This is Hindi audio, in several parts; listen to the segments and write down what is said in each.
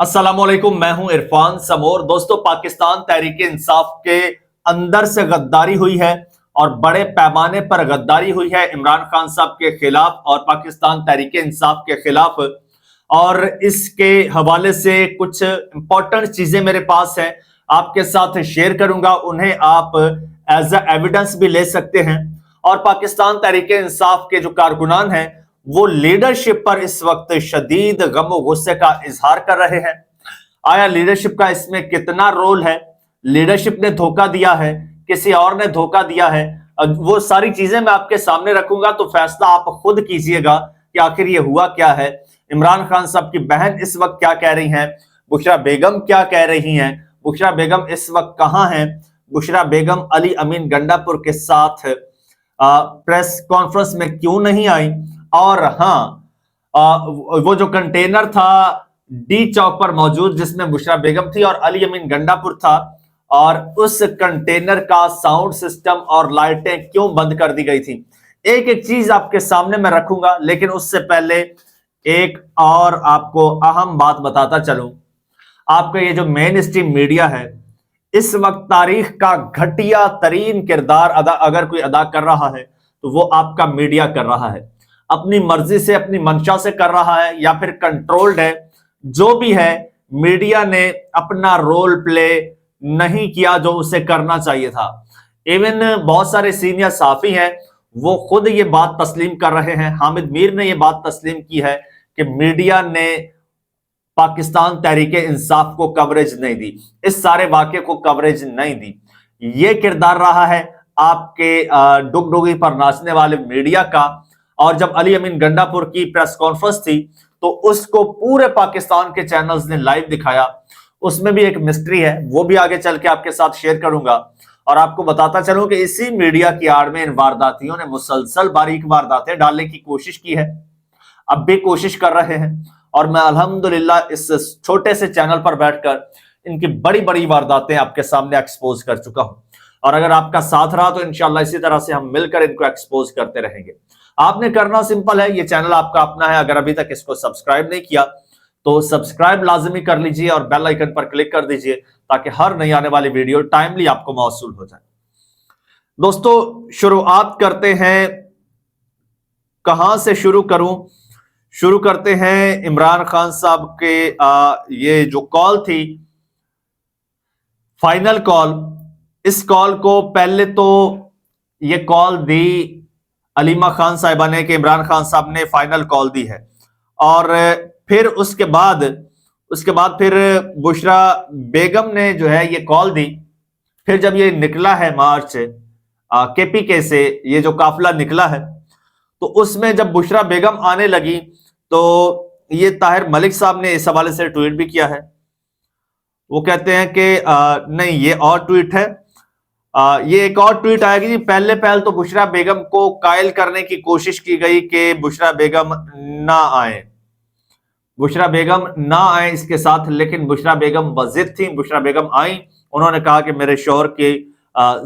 अस्सलामुअलैकुम, मैं हूं इरफान समोर। दोस्तों, पाकिस्तान तहरीक इंसाफ के अंदर से गद्दारी हुई है और बड़े पैमाने पर गद्दारी हुई है इमरान खान साहब के खिलाफ और पाकिस्तान तहरीक इंसाफ के खिलाफ। और इसके हवाले से कुछ इंपॉर्टेंट चीजें मेरे पास हैं, आपके साथ शेयर करूंगा। उन्हें आप एज एविडेंस भी ले सकते हैं। और पाकिस्तान तहरीक इंसाफ के जो कारकुनान हैं वो लीडरशिप पर इस वक्त शदीद गम और गुस्से का इजहार कर रहे हैं। आया लीडरशिप का इसमें कितना रोल है? लीडरशिप ने धोखा दिया है, किसी और ने धोखा दिया है? वो सारी चीजें मैं आपके सामने रखूंगा, तो फैसला आप खुद कीजिएगा कि आखिर ये हुआ क्या है। इमरान खान साहब की बहन इस वक्त क्या कह रही हैं, बुशरा बेगम क्या कह रही हैं, बुशरा बेगम इस वक्त कहां हैं, बुशरा बेगम अली अमीन गंडापुर के साथ प्रेस कॉन्फ्रेंस में क्यों नहीं आई। और हाँ, वो जो कंटेनर था डी चौक पर मौजूद जिसमें बुशरा बेगम थी और अली अमीन गंडापुर था, और उस कंटेनर का साउंड सिस्टम और लाइटें क्यों बंद कर दी गई थी। एक एक चीज आपके सामने मैं रखूंगा, लेकिन उससे पहले एक और आपको अहम बात बताता चलूं। आपका ये जो मेन स्ट्रीम मीडिया है इस वक्त तारीख का घटिया तरीन किरदार अगर कोई अदा कर रहा है तो वो आपका मीडिया कर रहा है। अपनी मर्जी से, अपनी मंशा से कर रहा है या फिर कंट्रोल्ड है, जो भी है, मीडिया ने अपना रोल प्ले नहीं किया जो उसे करना चाहिए था। इवन बहुत सारे सीनियर साफी हैं, वो खुद ये बात तस्लीम कर रहे हैं। हामिद मीर ने ये बात तस्लीम की है कि मीडिया ने पाकिस्तान तहरीक इंसाफ को कवरेज नहीं दी, इस सारे वाकये को कवरेज नहीं दी। ये किरदार रहा है आपके डुगडुगी पर नाचने वाले मीडिया का। और जब अली अमीन गंडापुर की प्रेस कॉन्फ्रेंस थी तो उसको पूरे पाकिस्तान के चैनल्स ने लाइव दिखाया। उसमें भी एक मिस्ट्री है, वो भी आगे चल के आपके साथ शेयर करूंगा। और आपको बताता चलूं कि इसी मीडिया की आड़ में इन वारदातियों ने मुसलसल बारीक वारदातें डालने की कोशिश की है, अब भी कोशिश कर रहे हैं। और मैं अल्हम्दुलिल्लाह इस छोटे से चैनल पर बैठकर इनकी बड़ी बड़ी वारदातें आपके सामने एक्सपोज कर चुका हूं। और अगर आपका साथ रहा तो इंशाल्लाह इसी तरह से हम मिलकर इनको एक्सपोज करते रहेंगे। आपने करना सिंपल है, ये चैनल आपका अपना है। अगर अभी तक इसको सब्सक्राइब नहीं किया तो सब्सक्राइब लाजमी कर लीजिए और बेल आइकन पर क्लिक कर दीजिए ताकि हर नई आने वाली वीडियो टाइमली आपको मौसूल हो जाए। दोस्तों, शुरुआत करते हैं। कहां से शुरू करूं? शुरू करते हैं इमरान खान साहब के ये जो कॉल थी, फाइनल कॉल। इस कॉल को पहले तो ये कॉल दी अलीमा खान साहिबा ने कि इमरान खान साहब ने फाइनल कॉल दी है। और फिर उसके बाद फिर बुशरा बेगम ने जो है ये कॉल दी। फिर जब ये निकला है मार्च केपीके से, ये जो काफिला निकला है, तो उसमें जब बुशरा बेगम आने लगी तो ये ताहिर मलिक साहब ने इस हवाले से ट्वीट भी किया है। वो कहते हैं कि नहीं, ये और ट्वीट है। ये एक और ट्वीट आएगी जी। पहले तो बुशरा बेगम को कायल करने की कोशिश की गई कि बुशरा बेगम ना आए, बुशरा बेगम ना आए इसके साथ, लेकिन बुशरा बेगम बज़िद थी। बुशरा बेगम आई, उन्होंने कहा कि मेरे शौहर की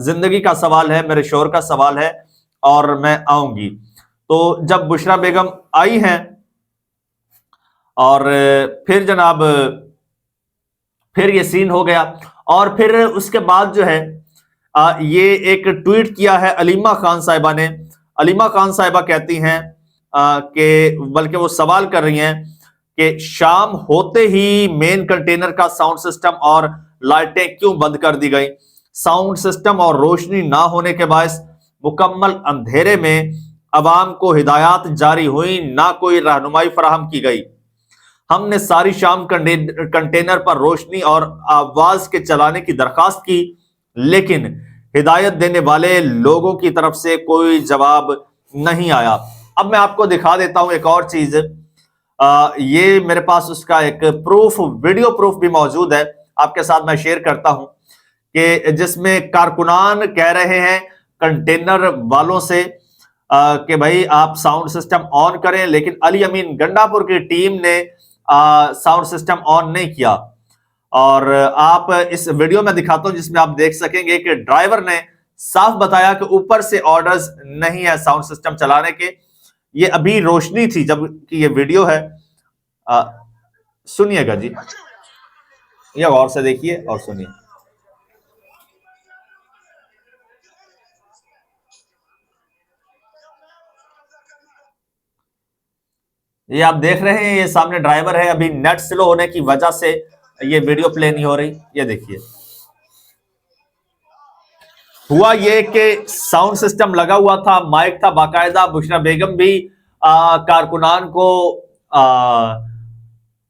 जिंदगी का सवाल है, मेरे शौहर का सवाल है और मैं आऊंगी। तो जब बुशरा बेगम आई हैं और फिर जनाब फिर ये सीन हो गया। और फिर उसके बाद जो है ये एक ट्वीट किया है अलीमा खान साहिबा ने। अलीमा खान साहिबा कहती हैं कि, बल्कि वो सवाल कर रही हैं कि शाम होते ही मेन कंटेनर का साउंड सिस्टम और लाइटें क्यों बंद कर दी गई। साउंड सिस्टम और रोशनी ना होने के बायस मुकम्मल अंधेरे में अवाम को हिदायत जारी हुई, ना कोई रहनुमाई फराहम की गई। हमने सारी शाम कंटेनर पर रोशनी और आवाज के चलाने की दरखास्त की, लेकिन हिदायत देने वाले लोगों की तरफ से कोई जवाब नहीं आया। अब मैं आपको दिखा देता हूं एक और चीज। ये मेरे पास उसका एक प्रूफ, वीडियो प्रूफ भी मौजूद है, आपके साथ मैं शेयर करता हूं कि जिसमें कारकुनान कह रहे हैं कंटेनर वालों से कि भाई आप साउंड सिस्टम ऑन करें, लेकिन अली अमीन गंडापुर की टीम ने साउंड सिस्टम ऑन नहीं किया। और आप इस वीडियो में दिखाता हूं जिसमें आप देख सकेंगे कि ड्राइवर ने साफ बताया कि ऊपर से ऑर्डर्स नहीं है साउंड सिस्टम चलाने के। ये अभी रोशनी थी जब कि ये वीडियो है, सुनिएगा जी। या गौर से देखिए और सुनिए। ये आप देख रहे हैं, ये सामने ड्राइवर है, अभी नेट स्लो होने की वजह से ये वीडियो प्ले नहीं हो रही। ये देखिए, हुआ ये कि साउंड सिस्टम लगा हुआ था, माइक था बाकायदा, बुशरा बेगम भी कारकुनान को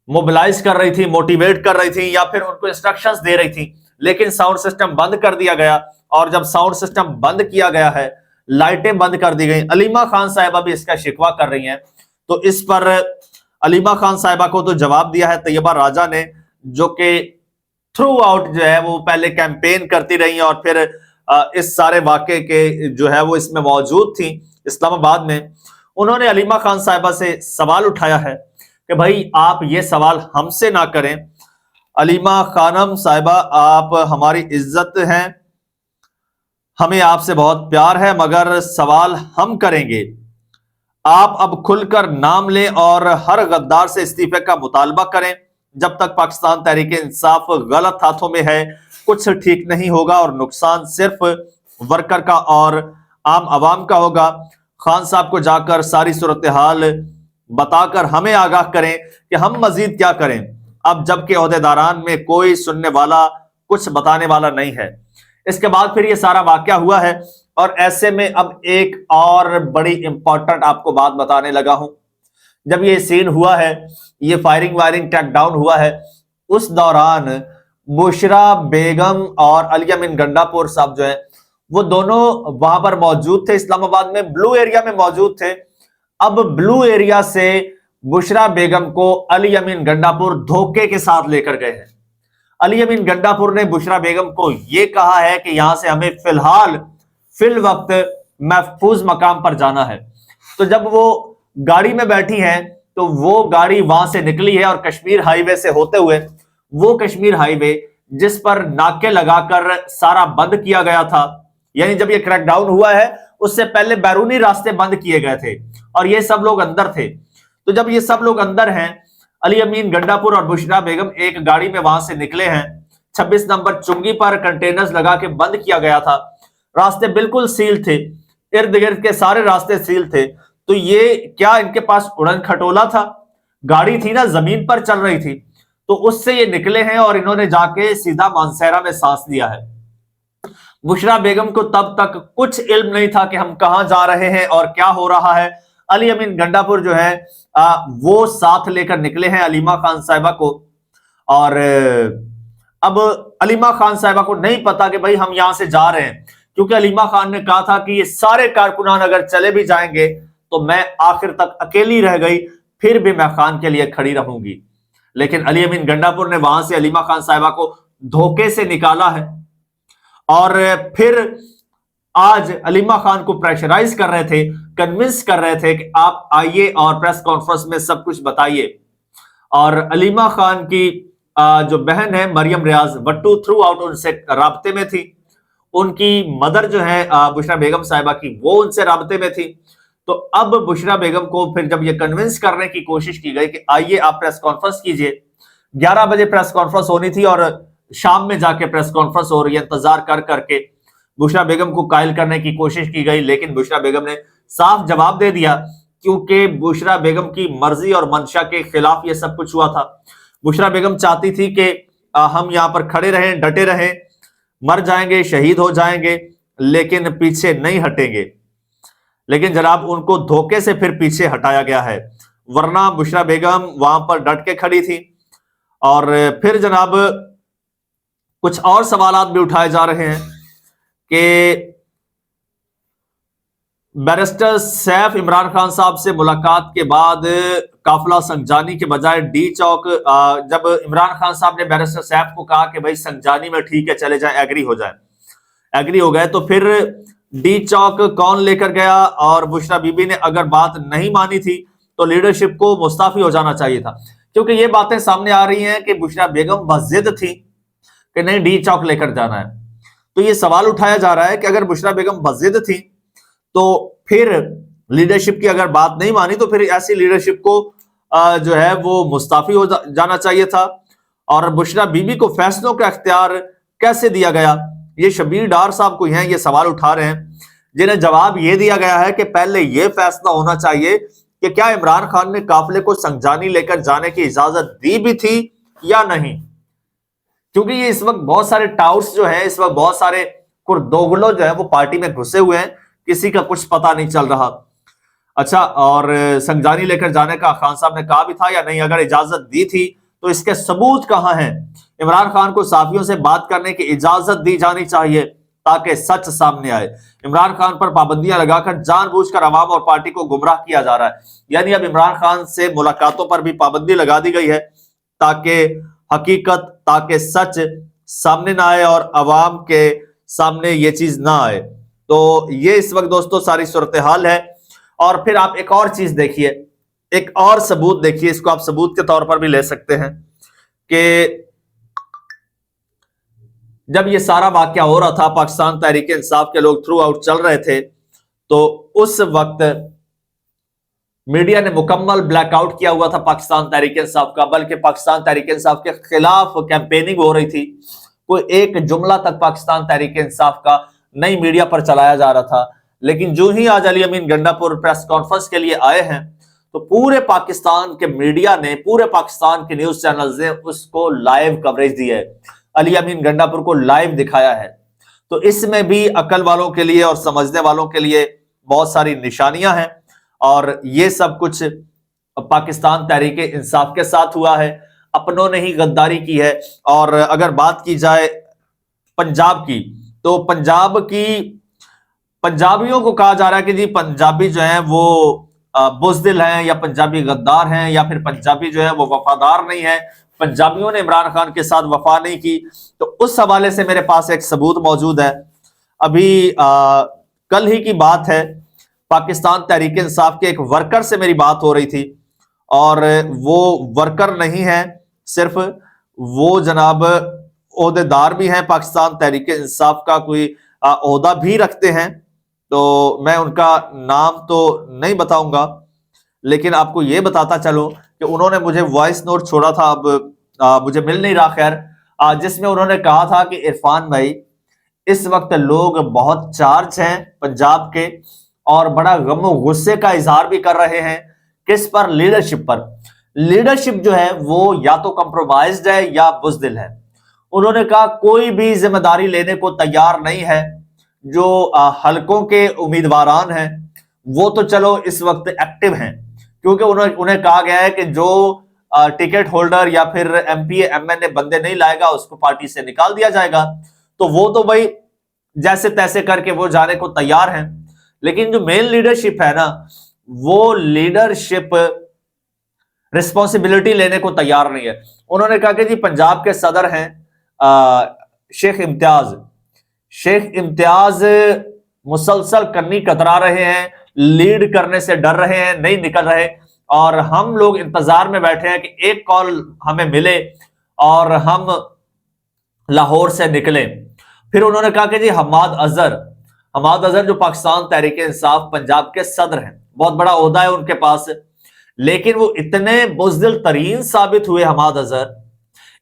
मोबिलाइज कर रही थी, मोटिवेट कर रही थी, या फिर उनको इंस्ट्रक्शंस दे रही थी, लेकिन साउंड सिस्टम बंद कर दिया गया। और जब साउंड सिस्टम बंद किया गया है, लाइटें बंद कर दी गई। अलीमा खान साहिबा भी इसका शिकवा कर रही हैं, तो इस पर अलीमा खान साहिबा को तो जवाब दिया है तैयबा राजा ने, जो कि थ्रू आउट जो है वो पहले कैंपेन करती रही और फिर इस सारे वाकये के जो है वो इसमें मौजूद थी इस्लामाबाद में। उन्होंने अलीमा खान साहिबा से सवाल उठाया है कि भाई आप ये सवाल हमसे ना करें, अलीमा खानम साहिबा आप हमारी इज्जत हैं, हमें आपसे बहुत प्यार है, मगर सवाल हम करेंगे, आप अब खुलकर नाम लें और हर गद्दार से इस्तीफे का मुतालबा करें। जब तक पाकिस्तान तहरीक इंसाफ गलत हाथों में है, कुछ ठीक नहीं होगा और नुकसान सिर्फ वर्कर का और आम आवाम का होगा। खान साहब को जाकर सारी सूरत हाल बताकर हमें आगाह करें कि हम मजीद क्या करें, अब जबकि ओहदेदारान में कोई सुनने वाला, कुछ बताने वाला नहीं है। इसके बाद फिर ये सारा वाकया हुआ है, और ऐसे में अब एक और बड़ी इंपॉर्टेंट आपको बात बताने लगा हूं। जब ये सीन हुआ है, ये फायरिंग वायरिंग ट्रैक डाउन हुआ है, उस दौरान बुशरा बेगम और अली अमीन गंडापुर साहब जो है वो दोनों वहां पर मौजूद थे, इस्लामाबाद में ब्लू एरिया में मौजूद थे। अब ब्लू एरिया से बुशरा बेगम को अली अमीन गंडापुर धोखे के साथ लेकर गए हैं। अली अमीन गंडापुर ने बुशरा बेगम को यह कहा है कि यहां से हमें फिल वक्त महफूज मकाम पर जाना है। तो जब वो गाड़ी में बैठी हैं, तो वो गाड़ी वहां से निकली है और कश्मीर हाईवे से होते हुए, वो कश्मीर हाईवे जिस पर नाके लगाकर सारा बंद किया गया था, यानी जब ये क्रैकडाउन हुआ है उससे पहले बैरूनी रास्ते बंद किए गए थे और ये सब लोग अंदर थे। तो जब ये सब लोग अंदर हैं, अली अमीन गंडापुर और बुशरा बेगम एक गाड़ी में वहां से निकले हैं। 26 नंबर चुंगी पर कंटेनर्स लगा के बंद किया गया था, रास्ते बिल्कुल सील थे, इर्द गिर्द के सारे रास्ते सील थे। तो ये क्या इनके पास उड़न खटोला था? गाड़ी थी ना, जमीन पर चल रही थी, तो उससे ये निकले हैं और इन्होंने जाके सीधा मानसेरा में सांस लिया है। बुशरा बेगम को तब तक कुछ इल्म नहीं था कि हम कहां जा रहे हैं और क्या हो रहा है। अली अमीन गंडापुर जो है वो साथ लेकर निकले हैं अलीमा खान साहिबा को, और अब अलीमा खान साहिबा को नहीं पता कि भाई हम यहां से जा रहे हैं, क्योंकि अलीमा खान ने कहा था कि ये सारे कारकुनान अगर चले भी जाएंगे तो मैं आखिर तक अकेली रह गई, फिर भी मैं खान के लिए खड़ी रहूंगी। लेकिन अली अमीन गंडापुर ने वहां से अलीमा खान साहिबा को धोखे से निकाला है, और फिर आज अलीमा खान को प्रेशराइज कर रहे थे, कन्विंस कर रहे थे कि आप आइए और प्रेस कॉन्फ्रेंस में सब कुछ बताइए। और अलीमा खान की जो बहन है मरियम रियाज भट्टू थ्रू आउट उनसे राब्ते में थी, उनकी मदर जो है बुशरा बेगम साहिबा की, वो उनसे राब्ते में थी। तो अब बुशरा बेगम को फिर जब ये कन्विंस करने की कोशिश की गई कि आइए आप प्रेस कॉन्फ्रेंस कीजिए, 11 बजे प्रेस कॉन्फ्रेंस होनी थी और शाम में जाके प्रेस कॉन्फ्रेंस हो रही है, इंतजार कर करके बुशरा बेगम को कायल करने की कोशिश की गई, लेकिन बुशरा बेगम ने साफ जवाब दे दिया, क्योंकि बुशरा बेगम की मर्जी और मंशा के खिलाफ ये सब कुछ हुआ था। बुशरा बेगम चाहती थी कि हम यहां पर खड़े रहें, डटे रहें, मर जाएंगे, शहीद हो जाएंगे, लेकिन पीछे नहीं हटेंगे। लेकिन जनाब उनको धोखे से फिर पीछे हटाया गया है, वरना बुशरा बेगम वहां पर डट के खड़ी थी। और फिर जनाब कुछ और सवालात भी उठाए जा रहे हैं कि बैरिस्टर सैफ इमरान खान साहब से मुलाकात के बाद काफिला संजानी के बजाय डी चौक, जब इमरान खान साहब ने बैरिस्टर सैफ को कहा कि भाई संजानी में ठीक है चले जाए, एग्री हो जाए, एग्री हो गए, तो फिर डी चौक कौन लेकर गया? और बुशरा बीबी ने अगर बात नहीं मानी थी तो लीडरशिप को मुस्ताफी हो जाना चाहिए था, क्योंकि ये बातें सामने आ रही हैं कि बुशरा बेगम बजिद थी कि नहीं डी चौक लेकर जाना है। तो ये सवाल उठाया जा रहा है कि अगर बुशरा बेगम बजिद थी तो फिर लीडरशिप की अगर बात नहीं मानी तो फिर ऐसी लीडरशिप को जो है वो मुस्ताफी हो जाना चाहिए था। और बुशरा बीबी को फैसलों का इख्तियार कैसे दिया गया? ये शबीर डार साहब कोई हैं, ये सवाल उठा रहे हैं, जिन्हें जवाब ये दिया गया है कि पहले ये फैसला होना चाहिए कि क्या इमरान खान ने काफिले को संजानी लेकर जाने की इजाजत दी भी थी या नहीं। क्योंकि ये इस वक्त बहुत सारे टाउट्स जो है, इस वक्त बहुत सारे कुर्दोगलो जो है वो पार्टी में घुसे हुए हैं, किसी का कुछ पता नहीं चल रहा। अच्छा, और संजानी लेकर जाने का खान साहब ने कहा भी था या नहीं? अगर इजाजत दी थी तो इसके सबूत कहां हैं? इमरान खान को साफियों से बात करने की इजाजत दी जानी चाहिए ताकि सच सामने आए। इमरान खान पर पाबंदियां लगाकर जानबूझकर अवाम और पार्टी को गुमराह किया जा रहा है। यानी अब इमरान खान से मुलाकातों पर भी पाबंदी लगा दी गई है ताकि हकीकत, ताकि सच सामने ना आए और अवाम के सामने ये चीज ना आए। तो ये इस वक्त दोस्तों सारी सूरत हाल है। और फिर आप एक और चीज देखिए, एक और सबूत देखिए, इसको आप सबूत के तौर पर भी ले सकते हैं कि जब ये सारा वाकया हो रहा था, पाकिस्तान तहरीक इंसाफ के लोग थ्रू आउट चल रहे थे, तो उस वक्त मीडिया ने मुकम्मल ब्लैकआउट किया हुआ था पाकिस्तान तहरीक इंसाफ का, बल्कि पाकिस्तान तहरीक इंसाफ के खिलाफ कैंपेनिंग हो रही थी। कोई एक जुमला तक पाकिस्तान तहरीक इंसाफ का नई मीडिया पर चलाया जा रहा था। लेकिन जो ही आज अली अमीन गंडापुर प्रेस कॉन्फ्रेंस के लिए आए हैं, तो पूरे पाकिस्तान के मीडिया ने, पूरे पाकिस्तान के न्यूज चैनल्स ने उसको लाइव कवरेज दी है, अली अमीन गंडापुर को लाइव दिखाया है। तो इसमें भी अकल वालों के लिए और समझने वालों के लिए बहुत सारी निशानियां हैं, और ये सब कुछ पाकिस्तान तहरीक इंसाफ के साथ हुआ है, अपनों ने ही गद्दारी की है। और अगर बात की जाए पंजाब की, तो पंजाबियों को कहा जा रहा है कि जी पंजाबी जो है वो बुज़दिल हैं, या पंजाबी गद्दार हैं, या फिर पंजाबी जो है वो वफादार नहीं है, पंजाबियों ने इमरान खान के साथ वफा नहीं की। तो उस हवाले से मेरे पास एक सबूत मौजूद है। अभी कल ही की बात है, पाकिस्तान तहरीक इंसाफ के एक वर्कर से मेरी बात हो रही थी, और वो वर्कर नहीं है सिर्फ, वो जनाब ओहदेदार भी हैं, पाकिस्तान तहरीक इंसाफ का कोई ओहदा भी रखते हैं। तो मैं उनका नाम तो नहीं बताऊंगा, लेकिन आपको ये बताता चलो कि उन्होंने मुझे वॉइस नोट छोड़ा था, अब मुझे मिल नहीं रहा, खैर, जिसमें उन्होंने कहा था कि इरफान भाई, इस वक्त लोग बहुत चार्ज हैं पंजाब के, और बड़ा गम गुस्से का इजहार भी कर रहे हैं। किस पर? लीडरशिप पर। लीडरशिप जो है वो या तो कंप्रोमाइज्ड है या बुज़दिल है। उन्होंने कहा कोई भी जिम्मेदारी लेने को तैयार नहीं है। जो हलकों के उम्मीदवारान हैं वो तो चलो इस वक्त एक्टिव हैं, क्योंकि उन्हें कहा गया है कि जो टिकट होल्डर या फिर एमपी एमएनए बंदे नहीं लाएगा उसको पार्टी से निकाल दिया जाएगा। तो वो तो भाई जैसे तैसे करके वो जाने को तैयार हैं। लेकिन जो मेन लीडरशिप है ना, वो लीडरशिप रिस्पॉन्सिबिलिटी लेने को तैयार नहीं है। उन्होंने कहा कि जी पंजाब के सदर हैं शेख इम्तियाज मुसलसल कन्नी कतरा रहे हैं, लीड करने से डर रहे हैं, नहीं निकल रहे, और हम लोग इंतजार में बैठे हैं कि एक कॉल हमें मिले और हम लाहौर से निकले। फिर उन्होंने कहा कि जी हमाद अजहर जो पाकिस्तान तहरीक इंसाफ पंजाब के सदर हैं, बहुत बड़ा ओहदा है उनके पास, लेकिन वो इतने बुज़दिल तरीन साबित हुए, हमाद अजहर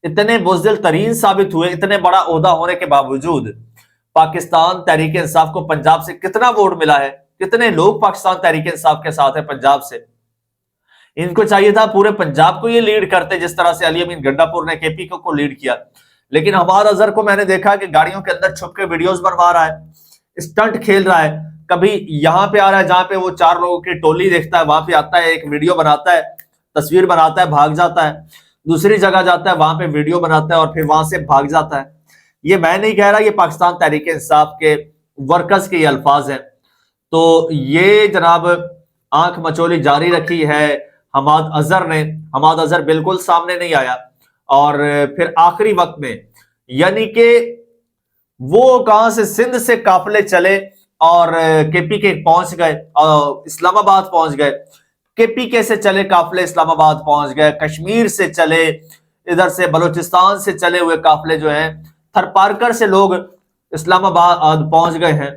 इतने बुज़दिल तरीन साबित हुए, इतने बड़ा ओहदा होने के बावजूद पाकिस्तान तहरीक इंसाफ को पंजाब से कितना वोट मिला है, कितने लोग पाकिस्तान तहरीक इंसाफ के साथ है पंजाब से। इनको चाहिए था पूरे पंजाब को ये लीड करते, जिस तरह से अली अमीन गंडापुर ने केपी को लीड किया। लेकिन हमाद अजहर को मैंने देखा कि गाड़ियों के अंदर छुप के वीडियोस बनवा रहा है, स्टंट खेल रहा है। कभी यहां पे आ रहा है जहां पे वो 4 लोगों की टोली देखता है, वहां पे आता है, एक वीडियो बनाता है, तस्वीर बनाता है, भाग जाता है। दूसरी जगह जाता है, वहां पे वीडियो बनाता है और फिर वहां से भाग जाता है। ये मैं नहीं कह रहा, ये पाकिस्तान तहरीक इंसाफ के वर्कर्स के ये अल्फाज हैं। तो ये जनाब आंख मचोली जारी रखी है हमाद अजहर ने। हमाद अजहर बिल्कुल सामने नहीं आया, और फिर आखिरी वक्त में, यानी कि वो कहां से, सिंध से काफिले चले और केपी के पहुंच गए और इस्लामाबाद पहुंच गए। केपी के से चले काफिले इस्लामाबाद पहुंच गए, कश्मीर से चले, इधर से बलूचिस्तान से चले हुए काफिले जो हैं, थरपारकर से लोग इस्लामाबाद पहुंच गए हैं।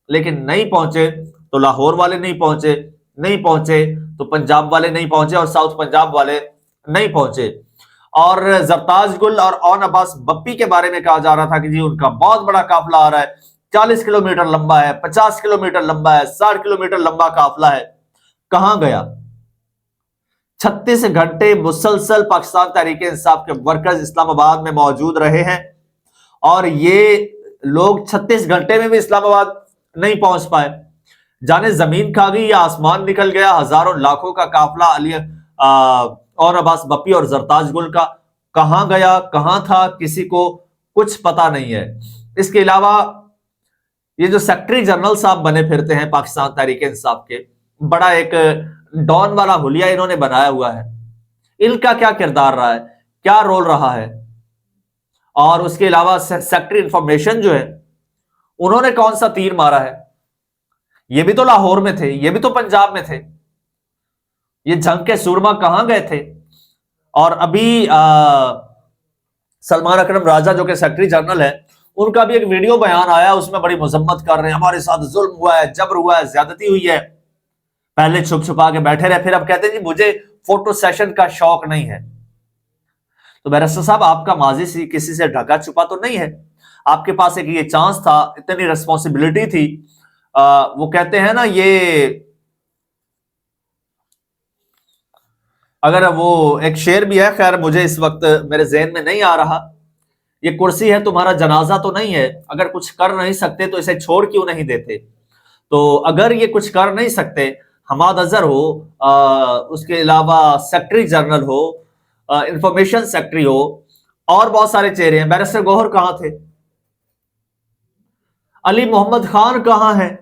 लेकिन नहीं पहुंचे तो लाहौर वाले नहीं पहुंचे तो पंजाब वाले नहीं पहुंचे और साउथ पंजाब वाले नहीं पहुंचे। और जरताज गुल और ओन अब्बास बप्पी के बारे में कहा जा रहा था कि जी उनका बहुत बड़ा काफिला आ रहा है, 40 किलोमीटर लंबा है, 50 किलोमीटर लंबा है, 60 किलोमीटर लंबा काफिला है। कहां गया? 36 घंटे मुसलसल पाकिस्तान तहरीके इंसाफ के वर्कर्स इस्लामाबाद में मौजूद रहे हैं और ये लोग 36 घंटे में भी इस्लामाबाद नहीं पहुंच पाए। जाने जमीन खा गई या आसमान निकल गया। हजारों लाखों का काफिला और अब्बास बप्पी और जरताज गुल का कहां गया, कहां था, किसी को कुछ पता नहीं है। इसके अलावा ये जो सेक्रेटरी जनरल साहब बने फिरते हैं पाकिस्तान तहरीके इंसाफ के, बड़ा एक डॉन वाला हुलिया इन्होंने बनाया हुआ है। इनका क्या किरदार रहा है, क्या रोल रहा है? और उसके अलावा सेक्रेटरी इंफॉर्मेशन जो है, उन्होंने कौन सा तीर मारा है? ये भी तो लाहौर में थे, ये भी तो पंजाब में थे। ये जंग के सूरमा कहां गए थे? और अभी सलमान अकरम राजा जो कि सेक्रेटरी जनरल है, उनका भी एक वीडियो बयान आया, उसमें बड़ी मजम्मत कर रहे हैं, हमारे साथ जुल्म हुआ है, जबर हुआ है, ज्यादती हुई है। पहले छुप छुपा के बैठे रहे, फिर अब कहते हैं जी मुझे फोटो सेशन का शौक नहीं है। तो बैरिस्टर साहब, आपका माजी से किसी से ढका छुपा तो नहीं है। आपके पास एक ये चांस था, इतनी रिस्पॉन्सिबिलिटी थी। वो कहते हैं ना, ये अगर वो एक शेर भी है, खैर मुझे इस वक्त मेरे ज़हन में नहीं आ रहा। ये कुर्सी है तुम्हारा जनाजा तो नहीं है, अगर कुछ कर नहीं सकते तो इसे छोड़ क्यों नहीं देते। तो अगर ये कुछ कर नहीं सकते, हमाद अजहर हो, उसके अलावा सेक्रेटरी जनरल हो, इंफॉर्मेशन सेक्रेटरी हो, और बहुत सारे चेहरे हैं। बैरिस्टर गौहर कहां थे? अली मोहम्मद खान कहां है,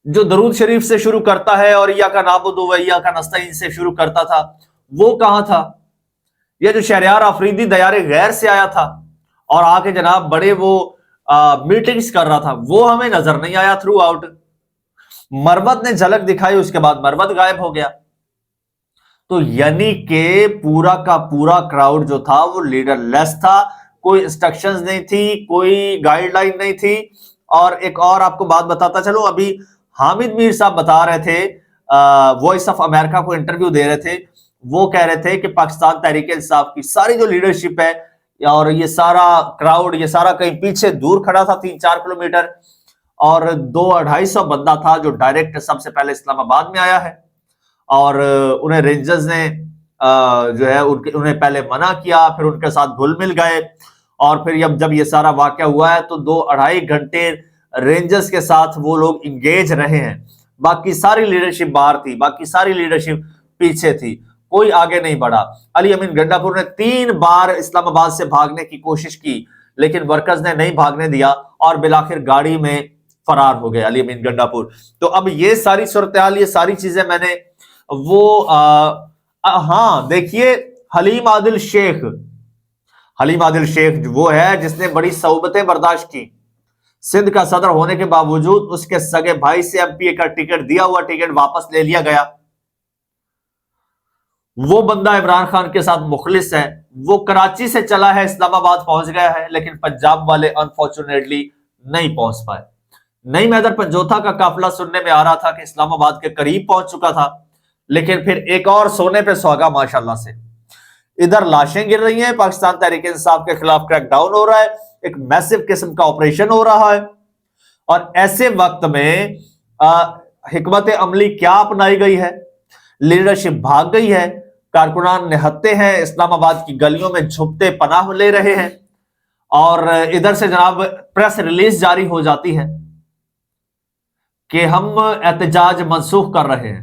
जो दरूद शरीफ से शुरू करता है और या का नाबुदु व या का नस्तईन से शुरू करता था, वो कहां था? ये जो शहरयार आफरीदी दयारे गैर से आया था और आके जनाब बड़े वो मीटिंग्स कर रहा था, वो हमें नजर नहीं आया थ्रू आउट। मरवत ने झलक दिखाई, उसके बाद मरवत गायब हो गया। तो यानी कि पूरा का पूरा क्राउड जो था वो लीडरलेस था, कोई इंस्ट्रक्शंस नहीं थी, कोई गाइडलाइन नहीं थी। और एक और आपको बात बताता चलो, अभी हामिद मीर साहब बता रहे थे, वॉइस ऑफ अमेरिका को इंटरव्यू दे रहे थे, वो कह रहे थे कि पाकिस्तान तहरीके इंसाफ की सारी जो लीडरशिप है और ये सारा क्राउड, ये सारा कहीं पीछे दूर खड़ा था 3-4 किलोमीटर, और 200-250 बंदा था जो डायरेक्ट सबसे पहले इस्लामाबाद में आया है। और उन्हें रेंजर्स ने जो है उन्हें पहले मना किया, फिर उनके साथ घुल मिल गए, और फिर जब ये सारा वाकया हुआ है तो 2-2.5 घंटे रेंजर्स के साथ वो लोग इंगेज रहे हैं। बाकी सारी लीडरशिप बाहर थी, बाकी सारी लीडरशिप पीछे थी, कोई आगे नहीं बढ़ा। अली अमीन गंडापुर ने 3 बार इस्लामाबाद से भागने की कोशिश की, लेकिन वर्कर्स ने नहीं भागने दिया और बिलाखिर गाड़ी में फरार हो गए अली अमीन गंडापुर। तो अब ये सारी सूरत-ए-हाल, ये सारी चीजें मैंने वो हाँ देखिए, हलीम आदिल शेख वो है जिसने बड़ी सौबतें बर्दाश्त की। सिंध का सदर होने के बावजूद उसके सगे भाई से एमपीए का टिकट, दिया हुआ टिकट वापस ले लिया गया। वो बंदा इमरान खान के साथ मुखलिस है, वो कराची से चला है, इस्लामाबाद पहुंच गया है, लेकिन पंजाब वाले अनफॉर्चुनेटली नहीं पहुंच पाए। नई मैदर पंजोथा का काफिला सुनने में आ रहा था कि इस्लामाबाद के करीब पहुंच चुका था, लेकिन फिर एक और सोने पे सुहागा माशाल्लाह से। इधर लाशें गिर रही हैं, पाकिस्तान तहरीक इंसाफ के खिलाफ क्रैकडाउन हो रहा है, एक मैसिव किस्म का ऑपरेशन हो रहा है। और ऐसे वक्त में हिकमत अमली क्या अपनाई गई है? लीडरशिप भाग गई है, कारकुनान निहत्ते हैं, इस्लामाबाद की गलियों में छुपते पनाह ले रहे हैं, और इधर से जनाब प्रेस रिलीज जारी हो जाती है कि हम एहतजाज मनसूख कर रहे हैं।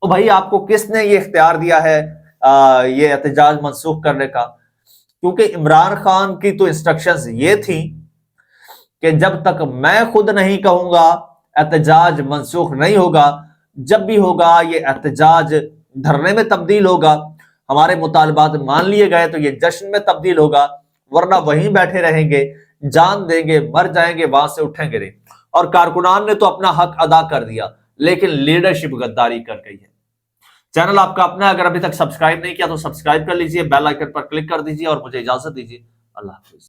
तो भाई आपको किसने ये इख्तियार दिया है ये एहतजाज मनसूख करने का? क्योंकि इमरान खान की तो इंस्ट्रक्शंस ये थी कि जब तक मैं खुद नहीं कहूंगा एहतजाज मनसूख नहीं होगा, जब भी होगा ये एहतजाज धरने में तब्दील होगा, हमारे मुतालबात मान लिए गए तो ये जश्न में तब्दील होगा, वरना वहीं बैठे रहेंगे, जान देंगे, मर जाएंगे, वहां से उठेंगे नहीं। और कारकुनान ने तो अपना हक अदा कर दिया, लेकिन लीडरशिप गद्दारी कर गई है। चैनल आपका अपना है, अगर अभी तक सब्सक्राइब नहीं किया तो सब्सक्राइब कर लीजिए, बेल आइकन पर क्लिक कर दीजिए और मुझे इजाजत दीजिए। अल्लाह हाफिज।